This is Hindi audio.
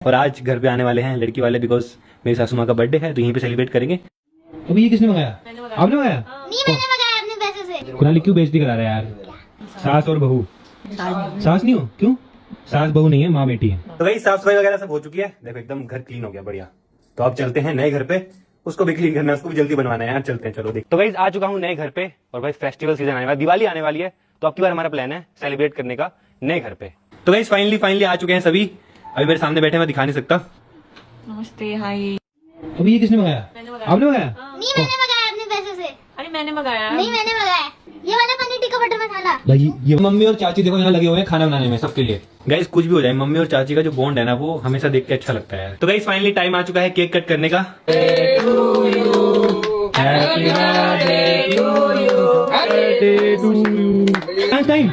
और आज घर पे आने वाले हैं लड़की वाले, बिकॉज मेरी सासू माँ का बर्थडे है तो यहीं पे सेलिब्रेट करेंगे। तो ये किसने मंगाया? आपने मंगाया? नहीं, मैंने मंगाया अपने पैसे से। कुनाली क्यों बेइज्जती करा रहा है यार? सास और बहू। सास नहीं हो? क्यों? सास बहू नहीं है, माँ बेटी है। तो भाई साफ सफाई वगैरह सब हो चुकी है, देखो एकदम घर क्लीन हो गया, बढ़िया। तो अब चलते हैं नए घर पे, उसको भी क्लीन करना है, उसको भी जल्दी बनवाना है यार। चलते हैं, चलो देख। तो भाई आ चुका हूँ नए घर पे, और भाई फेस्टिवल सीजन आने वाला, दिवाली आने वाली है, तो अब की बार हमारा प्लान है सेलिब्रेट करने का नए घर पे। तो भाई फाइनली आ चुके हैं सभी, अभी मेरे सामने बैठे, मैं दिखा नहीं सकता। नमस्ते, हाय। अभी ये किसने मंगाया? आपने मंगाया? नहीं, मैंने मंगाया अपने पैसे से। अरे मैंने मंगाया। नहीं, मैंने मंगाया ये वाला पनीर टिक्का बटर मसाला। भाई ये मम्मी और चाची देखो यहाँ लगे हुए हैं खाना बनाने में सबके लिए। गाइस कुछ भी हो जाए, मम्मी और चाची का जो बॉन्ड है ना, वो हमेशा देख के अच्छा लगता है। तो गाइस फाइनली टाइम आ चुका है केक कट करने का। टाइम